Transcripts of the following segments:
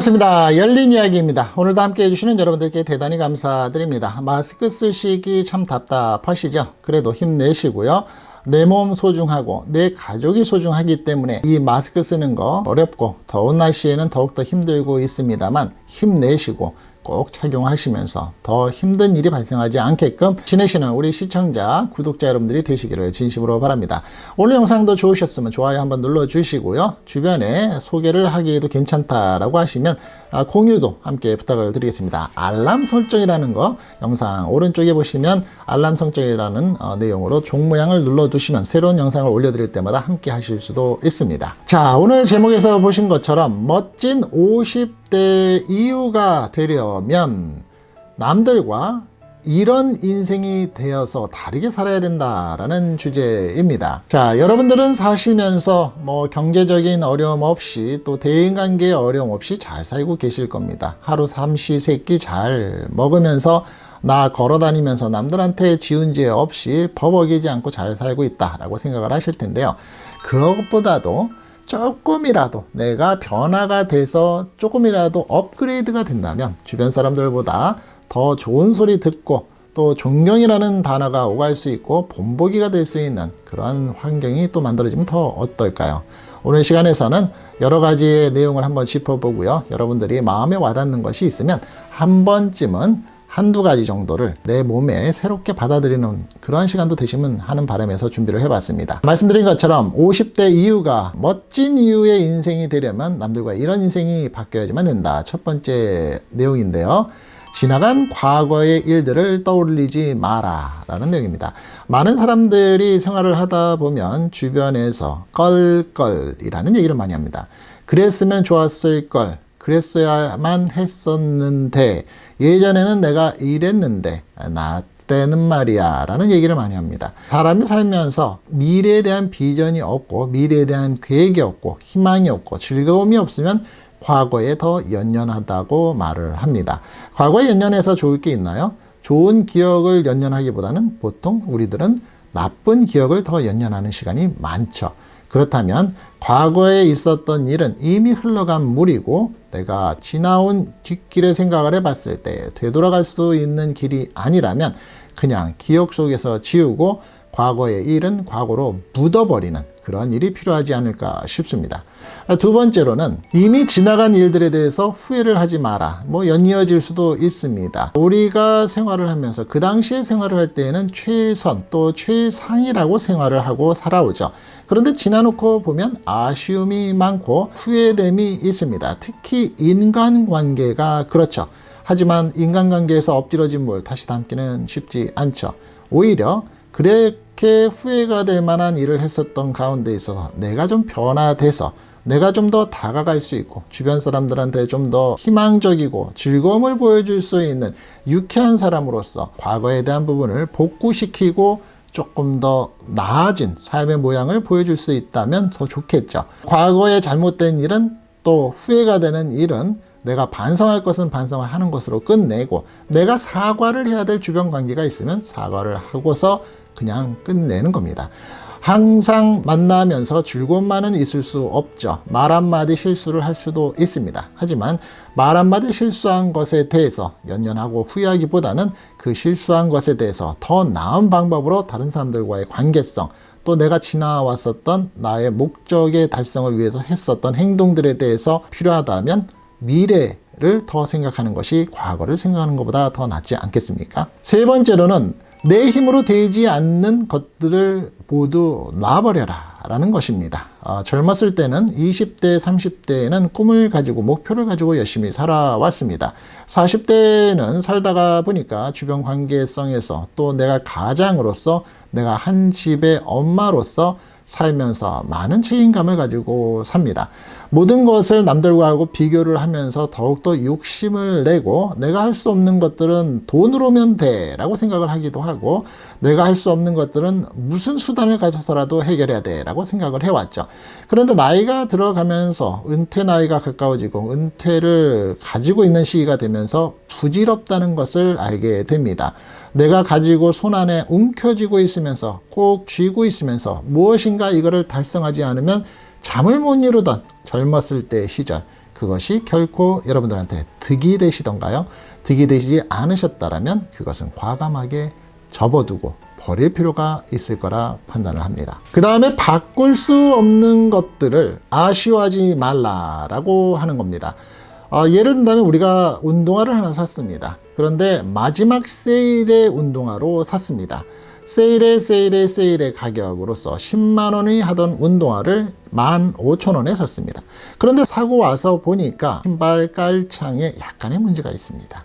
반갑습니다. 열린 이야기입니다. 오늘도 함께 해주시는 여러분들께 대단히 감사드립니다. 마스크 쓰시기 참 답답하시죠? 그래도 힘내시고요. 내 몸 소중하고 내 가족이 소중하기 때문에 이 마스크 쓰는 거 어렵고 더운 날씨에는 더욱더 힘들고 있습니다만 힘내시고 꼭 착용하시면서 더 힘든 일이 발생하지 않게끔 지내시는 우리 시청자, 구독자 여러분들이 되시기를 진심으로 바랍니다. 오늘 영상도 좋으셨으면 좋아요 한번 눌러주시고요. 주변에 소개를 하기에도 괜찮다라고 하시면 공유도 함께 부탁을 드리겠습니다. 알람 설정이라는 거 영상 오른쪽에 보시면 알람 설정이라는 내용으로 종 모양을 눌러두시면 새로운 영상을 올려드릴 때마다 함께 하실 수도 있습니다. 자, 오늘 제목에서 보신 것처럼 멋진 50대 이유가 되려면 남들과 이런 인생이 되어서 다르게 살아야 된다라는 주제입니다. 자, 여러분들은 사시면서 경제적인 어려움 없이 또 대인관계의 어려움 없이 잘 살고 계실 겁니다. 하루 삼시세끼 잘 먹으면서 나 걸어다니면서 남들한테 지은 죄 없이 버벅이지 않고 잘 살고 있다라고 생각을 하실 텐데요. 그것보다도 조금이라도 내가 변화가 돼서 조금이라도 업그레이드가 된다면 주변 사람들보다 더 좋은 소리 듣고 또 존경이라는 단어가 오갈 수 있고 본보기가 될 수 있는 그런 환경이 또 만들어지면 더 어떨까요? 오늘 시간에서는 여러 가지의 내용을 한번 짚어보고요. 여러분들이 마음에 와닿는 것이 있으면 한 번쯤은 한두 가지 정도를 내 몸에 새롭게 받아들이는 그런 시간도 되시면 하는 바람에서 준비를 해봤습니다. 말씀드린 것처럼 50대 이유가 멋진 이유의 인생이 되려면 남들과 이런 인생이 바뀌어야지만 된다. 첫 번째 내용인데요. 지나간 과거의 일들을 떠올리지 마라 라는 내용입니다. 많은 사람들이 생활을 하다 보면 주변에서 껄껄이라는 얘기를 많이 합니다. 그랬으면 좋았을 걸, 그랬어야만 했었는데, 예전에는 내가 이랬는데 나때는 말이야 라는 얘기를 많이 합니다. 사람이 살면서 미래에 대한 비전이 없고 미래에 대한 계획이 없고 희망이 없고 즐거움이 없으면 과거에 더 연연하다고 말을 합니다. 과거에 연연해서 좋을 게 있나요? 좋은 기억을 연연하기보다는 보통 우리들은 나쁜 기억을 더 연연하는 시간이 많죠. 그렇다면 과거에 있었던 일은 이미 흘러간 물이고 내가 지나온 뒷길에 생각을 해봤을 때 되돌아갈 수 있는 길이 아니라면 그냥 기억 속에서 지우고 과거의 일은 과거로 묻어버리는 그런 일이 필요하지 않을까 싶습니다. 두 번째로는 이미 지나간 일들에 대해서 후회를 하지 마라. 연이어질 수도 있습니다. 우리가 생활을 하면서 그 당시에 생활을 할 때에는 최선 또 최상이라고 생활을 하고 살아오죠. 그런데 지나놓고 보면 아쉬움이 많고 후회됨이 있습니다. 특히 인간관계가 그렇죠. 하지만 인간관계에서 엎드러진 물 다시 담기는 쉽지 않죠. 오히려 그렇게 후회가 될 만한 일을 했었던 가운데 있어서 내가 좀 변화돼서 내가 좀 더 다가갈 수 있고 주변 사람들한테 좀 더 희망적이고 즐거움을 보여줄 수 있는 유쾌한 사람으로서 과거에 대한 부분을 복구시키고 조금 더 나아진 삶의 모양을 보여줄 수 있다면 더 좋겠죠. 과거에 잘못된 일은 또 후회가 되는 일은 내가 반성할 것은 반성을 하는 것으로 끝내고 내가 사과를 해야 될 주변 관계가 있으면 사과를 하고서 그냥 끝내는 겁니다. 항상 만나면서 즐거움만은 있을 수 없죠. 말 한마디 실수를 할 수도 있습니다. 하지만 말 한마디 실수한 것에 대해서 연연하고 후회하기보다는 그 실수한 것에 대해서 더 나은 방법으로 다른 사람들과의 관계성 또 내가 지나왔었던 나의 목적의 달성을 위해서 했었던 행동들에 대해서 필요하다면 미래를 더 생각하는 것이 과거를 생각하는 것보다 더 낫지 않겠습니까? 세 번째로는 내 힘으로 되지 않는 것들을 모두 놔버려라 라는 것입니다. 젊었을 때는 20대, 30대에는 꿈을 가지고 목표를 가지고 열심히 살아왔습니다. 40대는 살다가 보니까 주변 관계성에서 또 내가 가장으로서 내가 한 집의 엄마로서 살면서 많은 책임감을 가지고 삽니다. 모든 것을 남들과 하고 비교를 하면서 더욱더 욕심을 내고 내가 할 수 없는 것들은 돈으로면 돼 라고 생각을 하기도 하고 내가 할 수 없는 것들은 무슨 수단을 가져서라도 해결해야 돼 라고 생각을 해왔죠. 그런데 나이가 들어가면서 은퇴 나이가 가까워지고 은퇴를 가지고 있는 시기가 되면서 부질없다는 것을 알게 됩니다. 내가 가지고 손안에 움켜쥐고 있으면서 꼭 쥐고 있으면서 무엇인가 이거를 달성하지 않으면 잠을 못 이루던 젊었을 때 시절, 그것이 결코 여러분들한테 득이 되시던가요? 득이 되시지 않으셨다라면 그것은 과감하게 접어두고 버릴 필요가 있을 거라 판단을 합니다. 그 다음에 바꿀 수 없는 것들을 아쉬워하지 말라라고 하는 겁니다. 예를 든다면 우리가 운동화를 하나 샀습니다. 그런데 마지막 세일의 운동화로 샀습니다. 세일의 가격으로서 10만 원이 하던 운동화를 15,000원에 샀습니다. 그런데 사고 와서 보니까 신발 깔창에 약간의 문제가 있습니다.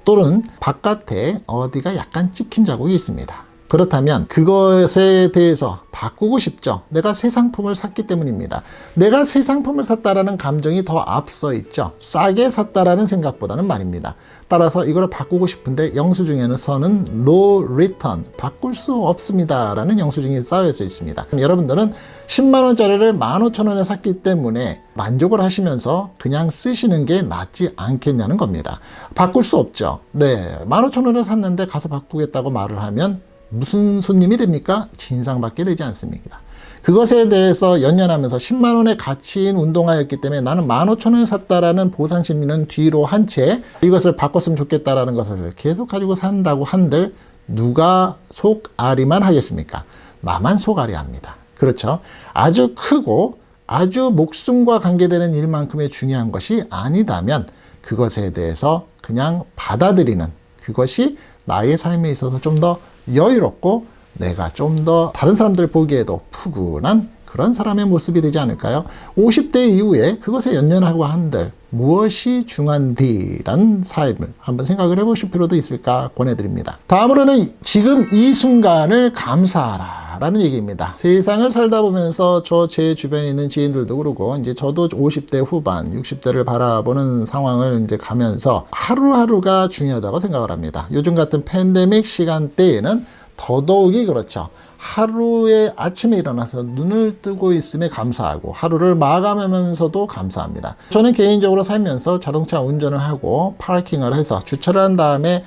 또는 바깥에 어디가 약간 찍힌 자국이 있습니다. 그렇다면 그것에 대해서 바꾸고 싶죠. 내가 새 상품을 샀기 때문입니다. 내가 새 상품을 샀다라는 감정이 더 앞서 있죠. 싸게 샀다라는 생각보다는 말입니다. 따라서 이걸 바꾸고 싶은데 영수증에서는 no return, 바꿀 수 없습니다 라는 영수증이 쌓여져 있습니다. 여러분들은 10만원짜리를 15,000원에 샀기 때문에 만족을 하시면서 그냥 쓰시는 게 낫지 않겠냐는 겁니다. 바꿀 수 없죠. 네, 15,000원에 샀는데 가서 바꾸겠다고 말을 하면 무슨 손님이 됩니까? 진상받게 되지 않습니다. 그것에 대해서 연연하면서 10만 원의 가치인 운동화였기 때문에 나는 15,000원에 샀다라는 보상 심리는 뒤로 한 채 이것을 바꿨으면 좋겠다라는 것을 계속 가지고 산다고 한들 누가 속앓이만 하겠습니까? 나만 속앓이 합니다. 그렇죠? 아주 크고 아주 목숨과 관계되는 일만큼의 중요한 것이 아니다면 그것에 대해서 그냥 받아들이는 그것이 나의 삶에 있어서 좀 더 여유롭고 내가 좀 더 다른 사람들 보기에도 푸근한 그런 사람의 모습이 되지 않을까요? 50대 이후에 그것에 연연하고 한들 무엇이 중요한디라는 삶을 한번 생각을 해보실 필요도 있을까 권해드립니다. 다음으로는 지금 이 순간을 감사하라 라는 얘기입니다. 세상을 살다 보면서 제 주변에 있는 지인들도 그러고 이제 저도 50대 후반 60대를 바라보는 상황을 이제 가면서 하루하루가 중요하다고 생각을 합니다. 요즘 같은 팬데믹 시간대에는 더더욱이 그렇죠. 하루에 아침에 일어나서 눈을 뜨고 있음에 감사하고 하루를 마감하면서도 감사합니다. 저는 개인적으로 살면서 자동차 운전을 하고 파킹을 해서 주차를 한 다음에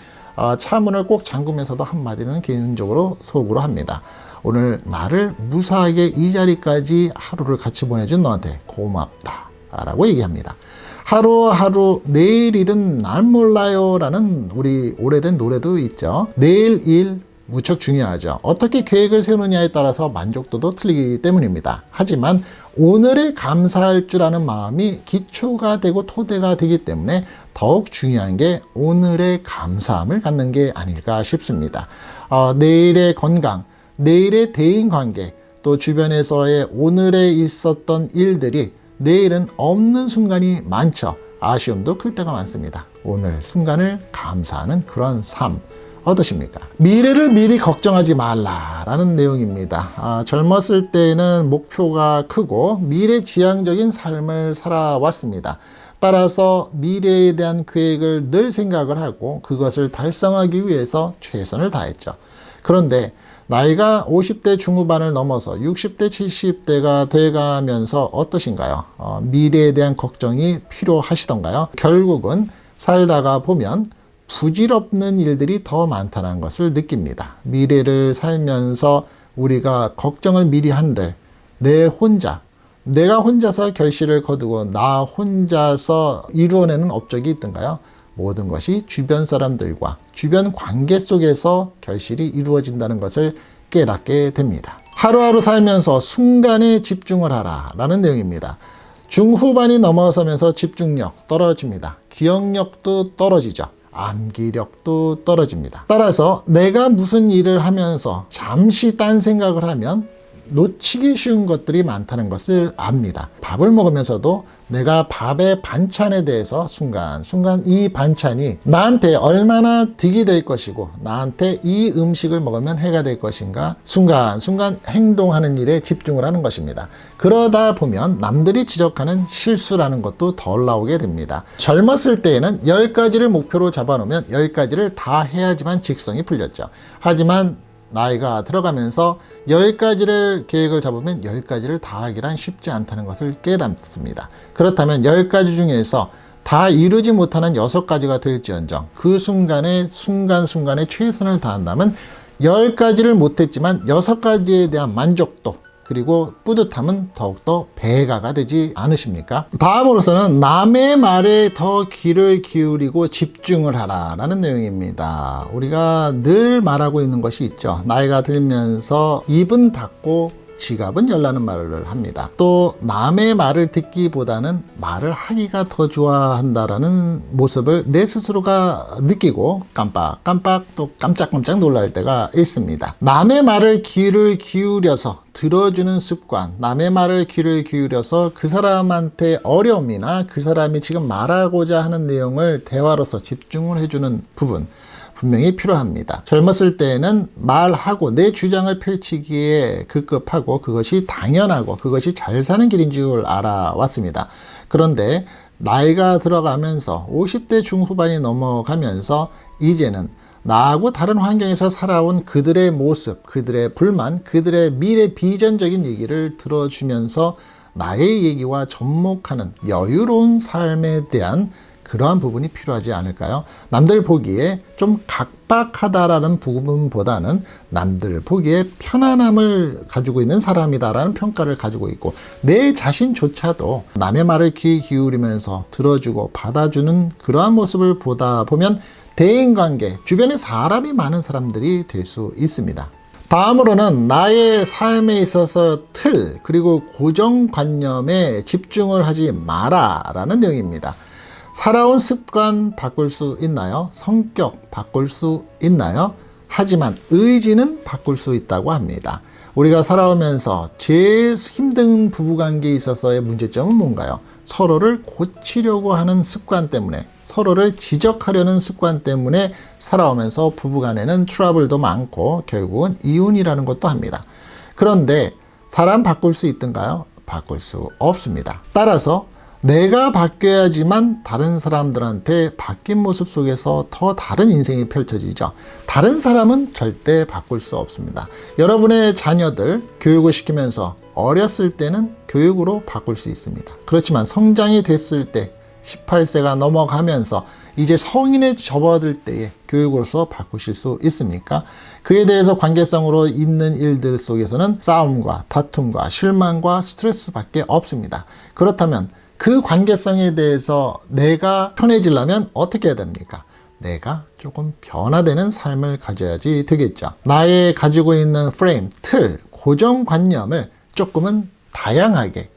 차 문을 꼭 잠그면서도 한마디는 개인적으로 속으로 합니다. 오늘 나를 무사하게 이 자리까지 하루를 같이 보내준 너한테 고맙다 라고 얘기합니다. 하루하루 내일 일은 날 몰라요 라는 우리 오래된 노래도 있죠. 내일 일 무척 중요하죠. 어떻게 계획을 세우느냐에 따라서 만족도도 틀리기 때문입니다. 하지만 오늘에 감사할 줄 아는 마음이 기초가 되고 토대가 되기 때문에 더욱 중요한 게 오늘의 감사함을 갖는 게 아닐까 싶습니다. 내일의 건강, 내일의 대인관계, 또 주변에서의 오늘에 있었던 일들이 내일은 없는 순간이 많죠. 아쉬움도 클 때가 많습니다. 오늘 순간을 감사하는 그런 삶 어떠십니까? 미래를 미리 걱정하지 말라라는 내용입니다. 젊었을 때는 목표가 크고 미래지향적인 삶을 살아왔습니다. 따라서 미래에 대한 계획을 늘 생각을 하고 그것을 달성하기 위해서 최선을 다했죠. 그런데 나이가 50대 중후반을 넘어서 60대, 70대가 돼가면서 어떠신가요? 미래에 대한 걱정이 필요하시던가요? 결국은 살다가 보면 부질없는 일들이 더 많다는 것을 느낍니다. 미래를 살면서 우리가 걱정을 미리 한들 내가 혼자서 결실을 거두고 나 혼자서 이루어내는 업적이 있던가요? 모든 것이 주변 사람들과 주변 관계 속에서 결실이 이루어진다는 것을 깨닫게 됩니다. 하루하루 살면서 순간에 집중을 하라 라는 내용입니다. 중후반이 넘어서면서 집중력 떨어집니다. 기억력도 떨어지죠. 암기력도 떨어집니다. 따라서 내가 무슨 일을 하면서 잠시 딴 생각을 하면 놓치기 쉬운 것들이 많다는 것을 압니다. 밥을 먹으면서도 내가 밥의 반찬에 대해서 순간순간 이 반찬이 나한테 얼마나 득이 될 것이고 나한테 이 음식을 먹으면 해가 될 것인가 순간순간 행동하는 일에 집중을 하는 것입니다. 그러다 보면 남들이 지적하는 실수라는 것도 덜 나오게 됩니다. 젊었을 때에는 10가지를 목표로 잡아놓으면 10가지를 다 해야지만 직성이 풀렸죠. 하지만 나이가 들어가면서 10가지를 계획을 잡으면 10가지를 다 하기란 쉽지 않다는 것을 깨닫습니다. 그렇다면 10가지 중에서 다 이루지 못하는 6가지가 될지언정 그 순간순간에 최선을 다한다면 10가지를 못했지만 6가지에 대한 만족도 그리고 뿌듯함은 더욱더 배가가 되지 않으십니까? 다음으로서는 남의 말에 더 귀를 기울이고 집중을 하라라는 내용입니다. 우리가 늘 말하고 있는 것이 있죠. 나이가 들면서 입은 닫고 지갑은 열라는 말을 합니다. 또 남의 말을 듣기보다는 말을 하기가 더 좋아한다라는 모습을 내 스스로가 느끼고 깜빡깜빡 또 깜짝깜짝 놀랄 때가 있습니다. 남의 말을 귀를 기울여서 들어주는 습관, 남의 말을 귀를 기울여서 그 사람한테 어려움이나 그 사람이 지금 말하고자 하는 내용을 대화로서 집중을 해주는 부분, 분명히 필요합니다. 젊었을 때에는 말하고 내 주장을 펼치기에 급급하고 그것이 당연하고 그것이 잘 사는 길인 줄 알아왔습니다. 그런데 나이가 들어가면서 50대 중후반이 넘어가면서 이제는 나하고 다른 환경에서 살아온 그들의 모습, 그들의 불만, 그들의 미래 비전적인 얘기를 들어주면서 나의 얘기와 접목하는 여유로운 삶에 대한 그러한 부분이 필요하지 않을까요? 남들 보기에 좀 각박하다라는 부분보다는 남들 보기에 편안함을 가지고 있는 사람이다라는 평가를 가지고 있고 내 자신조차도 남의 말을 귀 기울이면서 들어주고 받아주는 그러한 모습을 보다 보면 대인관계, 주변에 사람이 많은 사람들이 될 수 있습니다. 다음으로는 나의 삶에 있어서 틀 그리고 고정관념에 집중을 하지 마라라는 내용입니다. 살아온 습관 바꿀 수 있나요? 성격 바꿀 수 있나요? 하지만 의지는 바꿀 수 있다고 합니다. 우리가 살아오면서 제일 힘든 부부관계에 있어서의 문제점은 뭔가요? 서로를 고치려고 하는 습관 때문에, 서로를 지적하려는 습관 때문에 살아오면서 부부간에는 트러블도 많고 결국은 이혼이라는 것도 합니다. 그런데 사람 바꿀 수 있던가요? 바꿀 수 없습니다. 따라서 내가 바뀌어야지만 다른 사람들한테 바뀐 모습 속에서 더 다른 인생이 펼쳐지죠. 다른 사람은 절대 바꿀 수 없습니다. 여러분의 자녀들 교육을 시키면서 어렸을 때는 교육으로 바꿀 수 있습니다. 그렇지만 성장이 됐을 때 18세가 넘어가면서 이제 성인에 접어들 때에 교육으로서 바꾸실 수 있습니까? 그에 대해서 관계성으로 있는 일들 속에서는 싸움과 다툼과 실망과 스트레스밖에 없습니다. 그렇다면 그 관계성에 대해서 내가 편해지려면 어떻게 해야 됩니까? 내가 조금 변화되는 삶을 가져야지 되겠죠. 나의 가지고 있는 프레임, 틀, 고정관념을 조금은 다양하게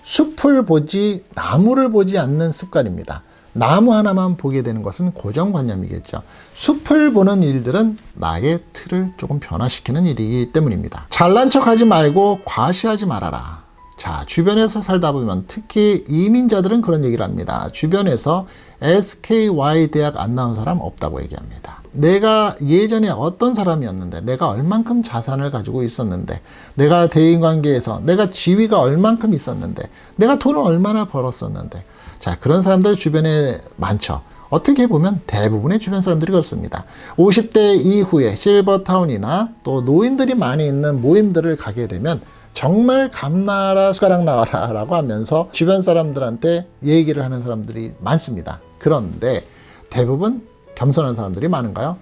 숲을 보지 나무를 보지 않는 습관입니다. 나무 하나만 보게 되는 것은 고정관념이겠죠. 숲을 보는 일들은 나의 틀을 조금 변화시키는 일이기 때문입니다. 잘난 척하지 말고 과시하지 말아라. 자, 주변에서 살다 보면 특히 이민자들은 그런 얘기를 합니다. 주변에서 SKY 대학 안 나온 사람 없다고 얘기합니다. 내가 예전에 어떤 사람이었는데, 내가 얼만큼 자산을 가지고 있었는데, 내가 대인관계에서 내가 지위가 얼만큼 있었는데, 내가 돈을 얼마나 벌었었는데, 자, 그런 사람들 주변에 많죠. 어떻게 보면 대부분의 주변 사람들이 그렇습니다. 50대 이후에 실버타운이나 또 노인들이 많이 있는 모임들을 가게 되면 정말 감나라 숟가락 나와라 라고 하면서 주변 사람들한테 얘기를 하는 사람들이 많습니다. 그런데 대부분 겸손한 사람들이 많은가요?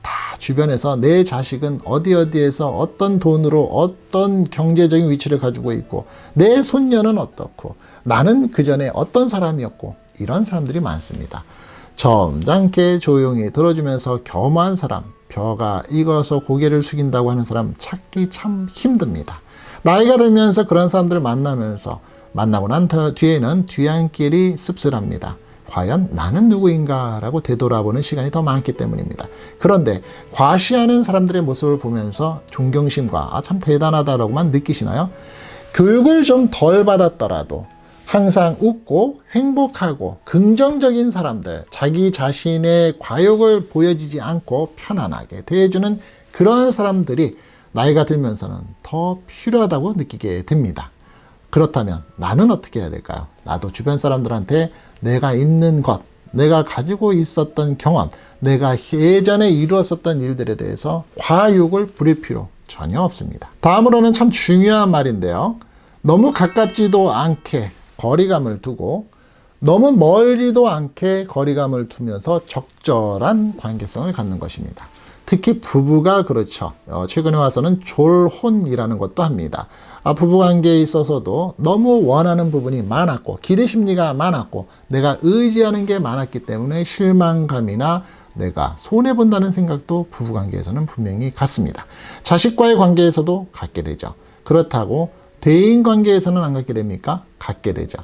다 주변에서 내 자식은 어디에서 어떤 돈으로 어떤 경제적인 위치를 가지고 있고 내 손녀는 어떻고 나는 그 전에 어떤 사람이었고 이런 사람들이 많습니다. 점잖게 조용히 들어주면서 겸허한 사람, 벼가 익어서 고개를 숙인다고 하는 사람 찾기 참 힘듭니다. 나이가 들면서 그런 사람들을 만나고 난 뒤에는 뒤안길이 씁쓸합니다. 과연 나는 누구인가 라고 되돌아보는 시간이 더 많기 때문입니다. 그런데 과시하는 사람들의 모습을 보면서 존경심과 참 대단하다라고만 느끼시나요? 교육을 좀 덜 받았더라도 항상 웃고 행복하고 긍정적인 사람들, 자기 자신의 과욕을 보여지지 않고 편안하게 대해주는 그런 사람들이 나이가 들면서는 더 필요하다고 느끼게 됩니다. 그렇다면 나는 어떻게 해야 될까요? 나도 주변 사람들한테 내가 있는 것, 내가 가지고 있었던 경험, 내가 예전에 이루었었던 일들에 대해서 과욕을 부릴 필요 전혀 없습니다. 다음으로는 참 중요한 말인데요. 너무 가깝지도 않게 거리감을 두고 너무 멀지도 않게 거리감을 두면서 적절한 관계성을 갖는 것입니다. 특히 부부가 그렇죠. 최근에 와서는 졸혼이라는 것도 합니다. 부부관계에 있어서도 너무 원하는 부분이 많았고 기대심리가 많았고 내가 의지하는 게 많았기 때문에 실망감이나 내가 손해본다는 생각도 부부관계에서는 분명히 갖습니다. 자식과의 관계에서도 갖게 되죠. 그렇다고 대인관계에서는 안 갖게 됩니까? 갖게 되죠.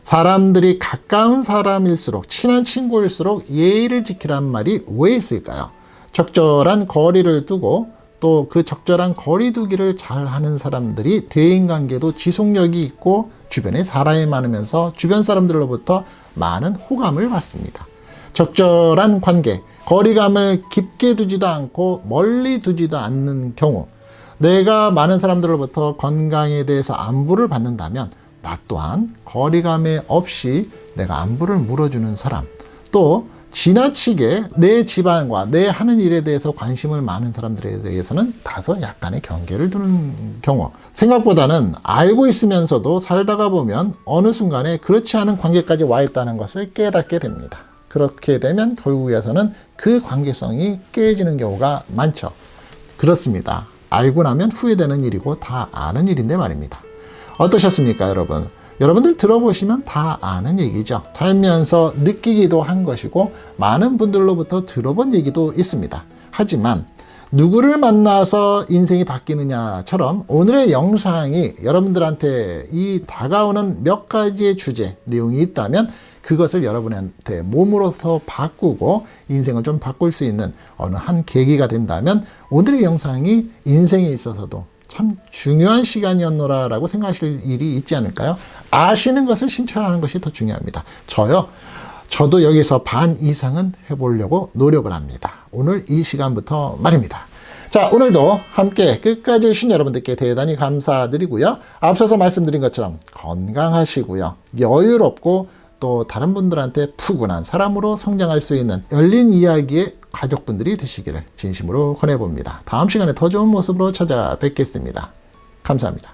사람들이 가까운 사람일수록 친한 친구일수록 예의를 지키란 말이 왜 있을까요? 적절한 거리를 두고 또 그 적절한 거리 두기를 잘 하는 사람들이 대인관계도 지속력이 있고 주변에 사람이 많으면서 주변 사람들로부터 많은 호감을 받습니다. 적절한 관계, 거리감을 깊게 두지도 않고 멀리 두지도 않는 경우 내가 많은 사람들로부터 건강에 대해서 안부를 받는다면 나 또한 거리감에 없이 내가 안부를 물어주는 사람, 또 지나치게 내 집안과 내 하는 일에 대해서 관심을 많은 사람들에 대해서는 다소 약간의 경계를 두는 경우, 생각보다는 알고 있으면서도 살다가 보면 어느 순간에 그렇지 않은 관계까지 와 있다는 것을 깨닫게 됩니다. 그렇게 되면 결국에서는 그 관계성이 깨지는 경우가 많죠. 그렇습니다. 알고 나면 후회되는 일이고 다 아는 일인데 말입니다. 어떠셨습니까, 여러분? 여러분들 들어보시면 다 아는 얘기죠. 살면서 느끼기도 한 것이고 많은 분들로부터 들어본 얘기도 있습니다. 하지만 누구를 만나서 인생이 바뀌느냐처럼 오늘의 영상이 여러분들한테 이 다가오는 몇 가지의 주제, 내용이 있다면 그것을 여러분한테 몸으로서 바꾸고 인생을 좀 바꿀 수 있는 어느 한 계기가 된다면 오늘의 영상이 인생에 있어서도 참 중요한 시간이었노라라고 생각하실 일이 있지 않을까요? 아시는 것을 실천하는 것이 더 중요합니다. 저도 여기서 반 이상은 해보려고 노력을 합니다. 오늘 이 시간부터 말입니다. 자, 오늘도 함께 끝까지 해주신 여러분들께 대단히 감사드리고요. 앞서서 말씀드린 것처럼 건강하시고요. 여유롭고 또 다른 분들한테 푸근한 사람으로 성장할 수 있는 열린 이야기의 가족분들이 되시기를 진심으로 권해봅니다. 다음 시간에 더 좋은 모습으로 찾아뵙겠습니다. 감사합니다.